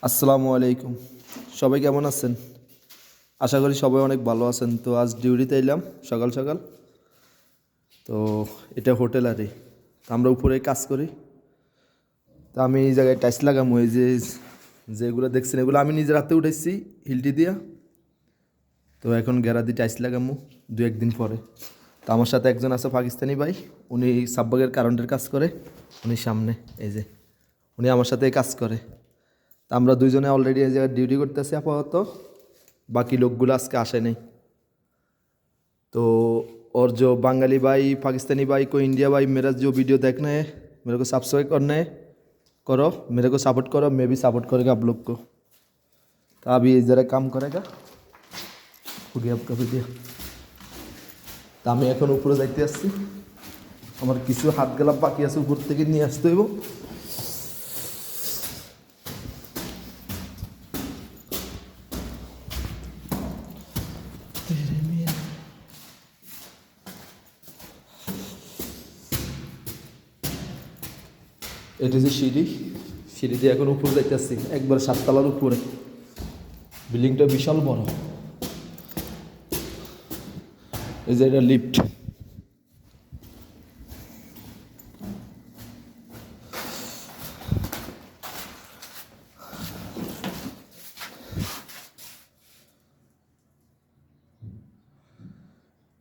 আসসালামু আলাইকুম। সবাই কেমন আছেন? আশা করি সবাই অনেক ভালো আছেন। তো আজ ডিউটিতে এলাম সকাল সকাল। তো এটা হোটেল আরে, তো আমরা উপরে কাজ করি। তো আমি এই জায়গায় টাইস লাগামো, এই যে যেগুলো দেখছেন এগুলো আমি নিজে রাতে উঠেছি হিলটি দিয়া। তো এখন গেরা দিয়ে টাইস লাগামো দু একদিন পরে। তো আমার সাথে একজন আছে পাকিস্তানি ভাই, উনি সাব্বাগের কারেন্টের কাজ করে। উনি সামনে, এই যে উনি আমার সাথে কাজ করে। তা আমরা দুইজনে অলরেডি এই জায়গায় ডিউটি করতেছি আপাতত। বাকি লোকগুলো আজকে আসে নাই। तो और जो बंगाली भाई, पाकिस्तानी भाई को, इंडिया भाई मेरा जो वीडियो देखना है, मेरे को सब्सक्राइब करना है, करो, मेरे को सपोर्ट करो, मैं भी सपोर्ट करेगा आप लोग को। तो अभी ज़रा काम करेगा, हो गया आपका वीडियो। তো আমি এখন উপরে যাইতে আসছি, আমার কিছু হাত গেলা বাকি আছে উপর থেকে নিয়ে আসতে হইব। এটা যে সিঁড়ি, সিঁড়ি দিয়ে এখন উপরে যাইতে আসছি, একবার 7 তলার উপরে। বিল্ডিংটা বিশাল বড়। এই যে এটা লিফট।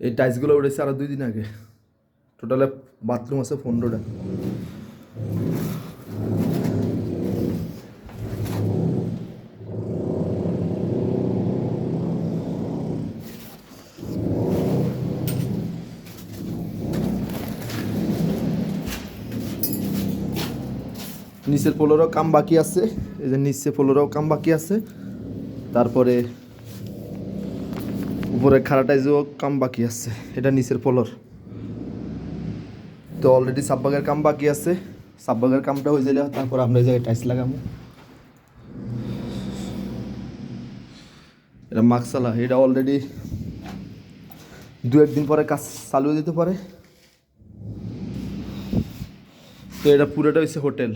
এই টাইলসগুলো উঠেছে আরো 2 দিন আগে। টোটালে বাথরুম আছে 15টা। নিচের ফ্লোরেও কাম বাকি আছে, এই যে নিচে ফ্লোরেও কাম বাকি আছে। তারপরে উপরে খাড়া টাইজও কাম বাকি আছে, এটা নিচের ফ্লোর। তো অলরেডি সাব্বাগের কাম বাকি আছে, সাব্বাগের কামটা হয়ে গেলে তারপর আমরা এই জায়গায় টাইলস লাগাবো। এটা মাকসালা, এটা অলরেডি 2-1 দিন পরে কাজ চালু দিতে পারে। তো এটা পুরোটা হচ্ছে হোটেল।